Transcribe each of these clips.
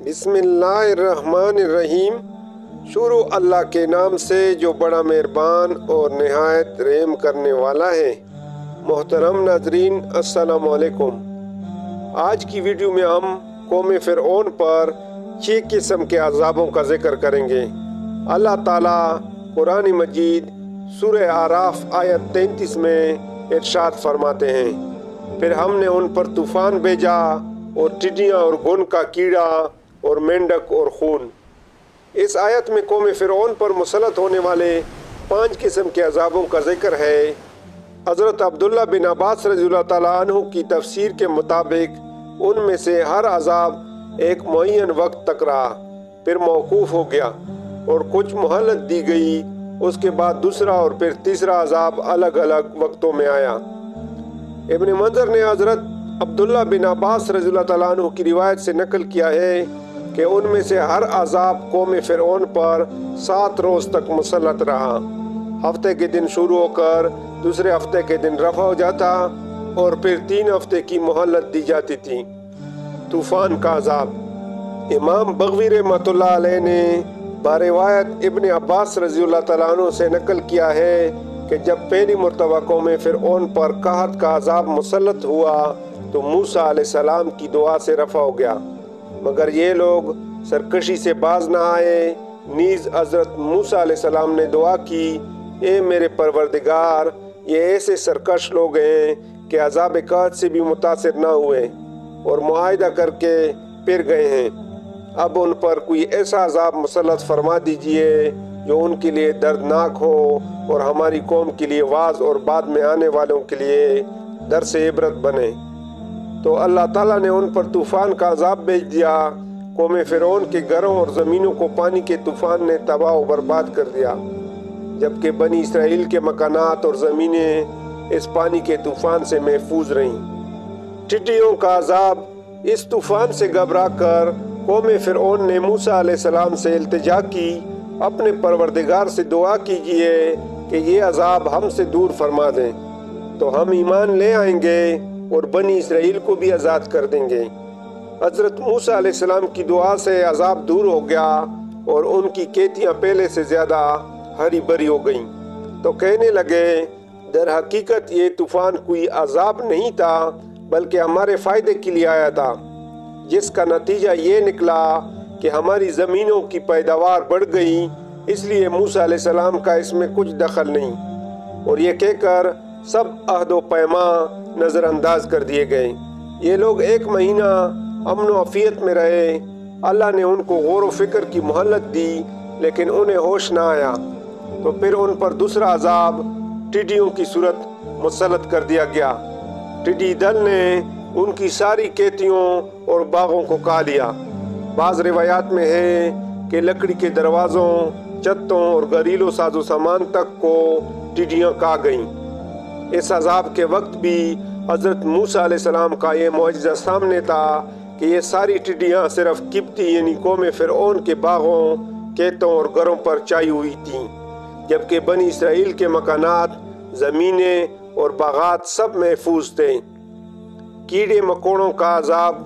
بسم اللہ الرحمن الرحیم۔ شروع اللہ کے نام سے جو بڑا مہربان اور نہایت رحم کرنے والا ہے۔ محترم ناظرین، السلام علیکم۔ آج کی ویڈیو میں ہم قوم فرعون پر 6 قسم کے عذابوں کا ذکر کریں گے۔ اللہ تعالیٰ قرآن مجید سورہ اعراف آیت 33 میں ارشاد فرماتے ہیں، پھر ہم نے ان پر طوفان بھیجا اور ٹڈیاں اور گھن کا کیڑا اور مینڈک اور خون۔ اس آیت میں قوم فرعون پر مسلط ہونے والے 5 قسم کے عذابوں کا ذکر ہے۔ حضرت عبداللہ بن عباس رضی اللہ تعالیٰ عنہ کی تفسیر کے مطابق ان میں سے ہر عذاب ایک معین وقت تک رہا، پھر موقوف ہو گیا اور کچھ مہلت دی گئی۔ اس کے بعد دوسرا اور پھر تیسرا عذاب الگ الگ وقتوں میں آیا۔ ابن منظر نے حضرت عبداللہ بن عباس رضی اللہ تعالیٰ عنہ کی روایت سے نقل کیا ہے کہ ان میں سے ہر عذاب قوم فرعون پر 7 روز تک مسلط رہا۔ ہفتے کے دن شروع ہو کر دوسرے ہفتے کے دن رفع ہو جاتا اور پھر 3 ہفتے کی مہلت دی جاتی تھی۔ طوفان کا عذاب۔ امام بغوی رحمۃ اللہ علیہ نے باروایت ابن عباس رضی اللہ تعالیٰ عنہ سے نقل کیا ہے کہ جب پہلی مرتبہ قوم فرعون پر قحط کا عذاب مسلط ہوا تو موسیٰ علیہ السلام کی دعا سے رفع ہو گیا، مگر یہ لوگ سرکشی سے باز نہ آئے۔ نیز حضرت موسیٰ علیہ السلام نے دعا کی، اے میرے پروردگار، یہ ایسے سرکش لوگ ہیں کہ عذاب قحط سے بھی متاثر نہ ہوئے اور معاہدہ کر کے پھر گئے ہیں۔ اب ان پر کوئی ایسا عذاب مسلط فرما دیجئے جو ان کے لیے دردناک ہو اور ہماری قوم کے لیے واعظ اور بعد میں آنے والوں کے لیے درس عبرت بنے۔ تو اللہ تعالیٰ نے ان پر طوفان کا عذاب بھیج دیا۔ قوم فرعون کے گھروں اور زمینوں کو پانی کے طوفان نے تباہ و برباد کر دیا، جبکہ بنی اسرائیل کے مکانات اور زمینیں اس پانی کے طوفان سے محفوظ رہیں۔ ٹڈیوں کا عذاب۔ اس طوفان سے گھبرا کر قوم فرعون نے موسیٰ علیہ السلام سے التجا کی، اپنے پروردگار سے دعا کیجئے کہ یہ عذاب ہم سے دور فرما دیں، تو ہم ایمان لے آئیں گے اور بنی اسرائیل کو بھی آزاد کر دیں گے۔ حضرت موسیٰ علیہ السلام کی دعا سے عذاب دور ہو گیا اور ان کی کھیتیاں پہلے سے زیادہ ہری بھری ہو گئیں۔ تو کہنے لگے، در حقیقت یہ طوفان کوئی عذاب نہیں تھا بلکہ ہمارے فائدے کے لیے آیا تھا، جس کا نتیجہ یہ نکلا کہ ہماری زمینوں کی پیداوار بڑھ گئی، اس لیے موسیٰ علیہ السلام کا اس میں کچھ دخل نہیں۔ اور یہ کہہ کر سب عہد و پیما نظر انداز کر دیے گئے۔ یہ لوگ 1 مہینہ امن و عافیت میں رہے۔ اللہ نے ان کو غور و فکر کی مہلت دی، لیکن انہیں ہوش نہ آیا، تو پھر ان پر دوسرا عذاب ٹڈیوں کی صورت مسلط کر دیا گیا۔ ٹڈی دل نے ان کی ساری کھیتیوں اور باغوں کو کھا لیا۔ بعض روایات میں ہے کہ لکڑی کے دروازوں، چھتوں اور گھریلو ساز و سامان تک کو ٹڈیاں کھا گئیں۔ اس عذاب کے وقت بھی حضرت موسیٰ علیہ السلام کا یہ معجزہ سامنے تھا کہ یہ ساری ٹڈیاں صرف قبطی یعنی قوم فرعون کے باغوں، کھیتوں اور گھروں پر چھائی ہوئی تھیں، جبکہ بنی اسرائیل کے مکانات، زمینیں اور باغات سب محفوظ تھے۔ کیڑے مکوڑوں کا عذاب۔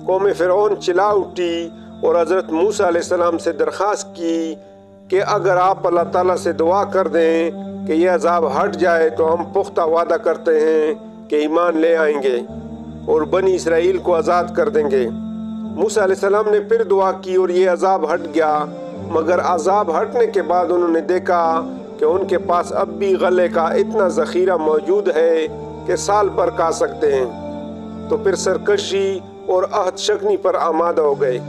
قوم فرعون چلا اٹھی اور حضرت موسیٰ علیہ السلام سے درخواست کی کہ اگر آپ اللہ تعالیٰ سے دعا کر دیں کہ یہ عذاب ہٹ جائے تو ہم پختہ وعدہ کرتے ہیں کہ ایمان لے آئیں گے اور بنی اسرائیل کو آزاد کر دیں گے۔ موسیٰ علیہ السلام نے پھر دعا کی اور یہ عذاب ہٹ گیا، مگر عذاب ہٹنے کے بعد انہوں نے دیکھا کہ ان کے پاس اب بھی غلے کا اتنا ذخیرہ موجود ہے کہ سال بھر کھا سکتے ہیں۔ تو پھر سرکشی اور عہد شکنی پر آمادہ ہو گئے،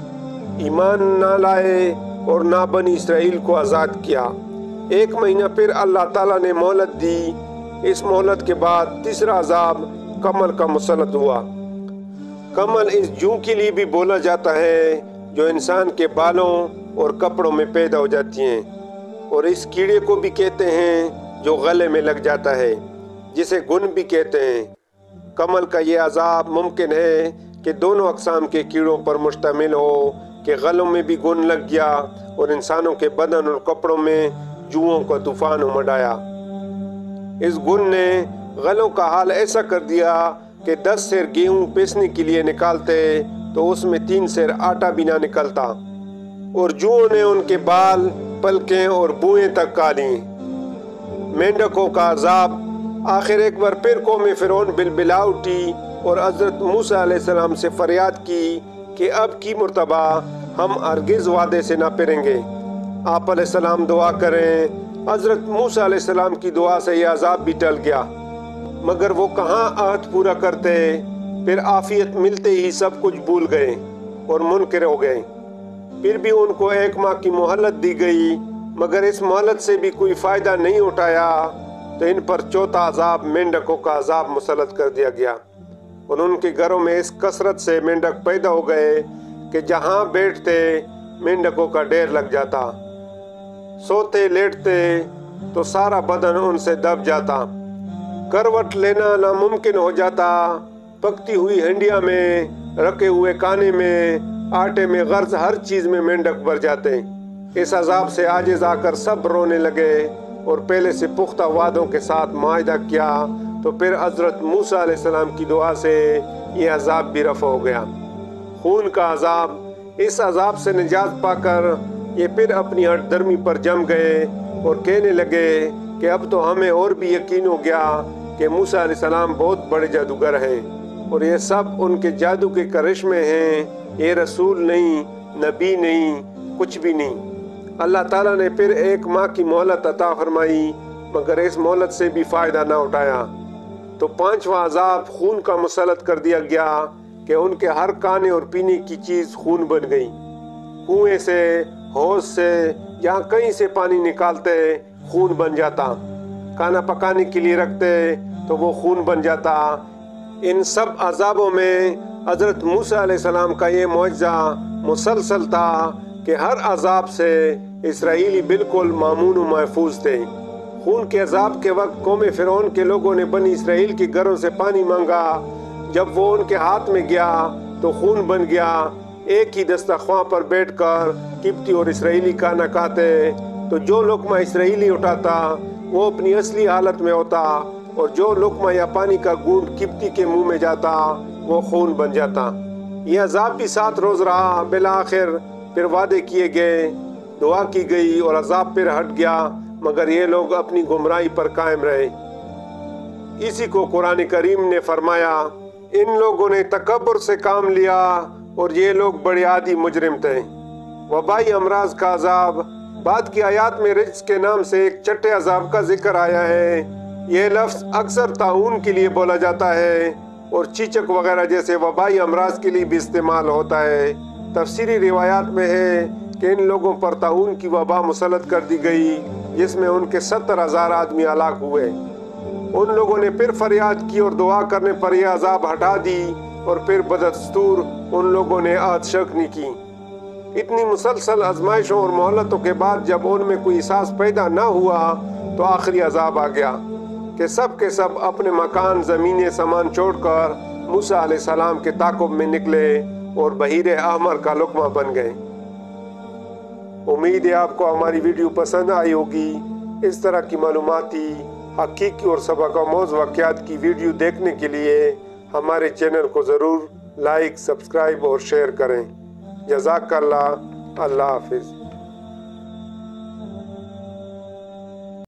ایمان نہ لائے اور نہ بنی اسرائیل کو آزاد کیا۔ 1 مہینہ پھر اللہ تعالیٰ نے مہلت دی۔ اس مہلت کے بعد تیسرا عذاب کمل کا مسلط ہوا۔ کمل اس جوں کے لیے بھی بولا جاتا ہے جو انسان کے بالوں اور کپڑوں میں پیدا ہو جاتی ہیں، اور اس کیڑے کو بھی کہتے ہیں جو گلے میں لگ جاتا ہے، جسے گھن بھی کہتے ہیں۔ کمل کا یہ عذاب ممکن ہے کہ دونوں اقسام کے کیڑوں پر مشتمل ہو کہ غلوں میں بھی گھن لگ گیا اور انسانوں کے بدن اور کپڑوں میں جوؤں کا طوفان امڈ آیا۔ اس گھن نے غلوں کا حال ایسا کر دیا کہ 10 سیر گیہوں پیسنے کے لیے نکالتے تو اس میں 3 سیر آٹا بھی نہ نکلتا، اور جوؤں نے ان کے بال، پلکیں اور بوئیں تک کھا لیں۔ مینڈکوں کا عذاب۔ آخر ایک بار پھر قوم فرعون بلبلا اٹھی اور حضرت موسیٰ علیہ السلام سے فریاد کی کہ اب کی مرتبہ ہم ہرگز وعدے سے نہ پھریں گے۔ آپ علیہ السلام دعا کریں۔ حضرت موسیٰ علیہ السلام کی دعا سے یہ عذاب بھی ٹل گیا، مگر وہ کہاں عہد پورا کرتے۔ پھر عافیت ملتے ہی سب کچھ بھول گئے اور منکر ہو گئے۔ پھر بھی ان کو 1 ماہ کی مہلت دی گئی، مگر اس مہلت سے بھی کوئی فائدہ نہیں اٹھایا، تو ان پر چوتھا عذاب مینڈکوں کا عذاب مسلط کر دیا گیا، اور ان کے گھروں میں اس کثرت سے مینڈک پیدا ہو گئے کہ جہاں بیٹھتے مینڈکوں کا ڈھیر لگ جاتا۔ سوتے لیٹتے تو سارا بدن ان سے دب جاتا، کروٹ لینا ناممکن ہو جاتا۔ پکتی ہوئی ہنڈیا میں، رکھے ہوئے کانے میں، آٹے میں، غرض ہر چیز میں مینڈک بھر جاتے۔ اس عذاب سے عاجز آ کر سب رونے لگے اور پہلے سے پختہ وعدوں کے ساتھ معاہدہ کیا، تو پھر حضرت موسیٰ علیہ السلام کی دعا سے یہ عذاب بھی رفع ہو گیا۔ خون کا عذاب۔ اس عذاب سے نجات پا کر یہ پھر اپنی ہٹ درمی پر جم گئے اور کہنے لگے کہ اب تو ہمیں اور بھی یقین ہو گیا کہ موسیٰ علیہ السلام بہت بڑے جادوگر ہیں، اور یہ سب ان کے جادو کے کرشمے ہیں، یہ رسول نہیں، نبی نہیں، کچھ بھی نہیں۔ اللہ تعالیٰ نے پھر 1 ماہ کی مہلت عطا فرمائی، مگر اس مہلت سے بھی فائدہ نہ اٹھایا، تو 5واں عذاب خون کا مسلط کر دیا گیا کہ ان کے ہر کھانے اور پینے کی چیز خون بن گئی۔ کنویں سے، حوض سے، جہاں کہیں سے پانی نکالتے خون بن جاتا، کھانا پکانے کے لیے رکھتے تو وہ خون بن جاتا۔ ان سب عذابوں میں حضرت موسیٰ علیہ السلام کا یہ معجزہ مسلسل تھا کہ ہر عذاب سے اسرائیلی بالکل مامون و محفوظ تھے۔ خون کے عذاب کے وقت قوم فرعون کے لوگوں نے بنی اسرائیل کے گھروں سے پانی مانگا، جب وہ ان کے ہاتھ میں گیا تو خون بن گیا۔ ایک ہی دسترخواں پر بیٹھ کر قبطی اور اسرائیلی کھانا کھاتے، تو جو لقمہ اسرائیلی اٹھاتا وہ اپنی اصلی حالت میں ہوتا، اور جو لقمہ یا پانی کا گھونٹ قبطی کے منہ میں جاتا وہ خون بن جاتا۔ یہ عذاب بھی 7 روز رہا۔ بالآخر پھر وعدے کیے گئے، دعا کی گئی اور عذاب پھر ہٹ گیا، مگر یہ لوگ اپنی گمراہی پر قائم رہے۔ اسی کو قرآن کریم نے فرمایا، ان لوگوں نے تکبر سے کام لیا اور یہ لوگ بڑے عادی مجرم تھے۔ وبائی امراض کا عذاب۔ بعد کی آیات میں رجز کے نام سے ایک چھٹے عذاب کا ذکر آیا ہے۔ یہ لفظ اکثر طاعون کے لیے بولا جاتا ہے اور چیچک وغیرہ جیسے وبائی امراض کے لیے بھی استعمال ہوتا ہے۔ تفسیری روایات میں ہے کہ ان لوگوں پر طاعون کی وبا مسلط کر دی گئی، جس میں ان کے 70,000 آدمی ہلاک ہوئے۔ ان لوگوں نے پھر فریاد کی اور دعا کرنے پر یہ عذاب ہٹا دی، اور پھر بدستور ان لوگوں نے عہد شکنی کی۔ اتنی مسلسل آزمائشوں اور مہلتوں کے بعد جب ان میں کوئی احساس پیدا نہ ہوا تو آخری عذاب آ گیا کہ سب کے سب اپنے مکان، زمینیں، سامان چھوڑ کر موسیٰ علیہ السلام کے تعاقب میں نکلے اور بحیر احمر کا لقمہ بن گئے۔ امید ہے آپ کو ہماری ویڈیو پسند آئی ہوگی۔ اس طرح کی معلوماتی، حقیقی اور سبق آموز واقعات کی ویڈیو دیکھنے کے لیے ہمارے چینل کو ضرور لائک، سبسکرائب اور شیئر کریں۔ جزاک اللہ۔ اللہ حافظ۔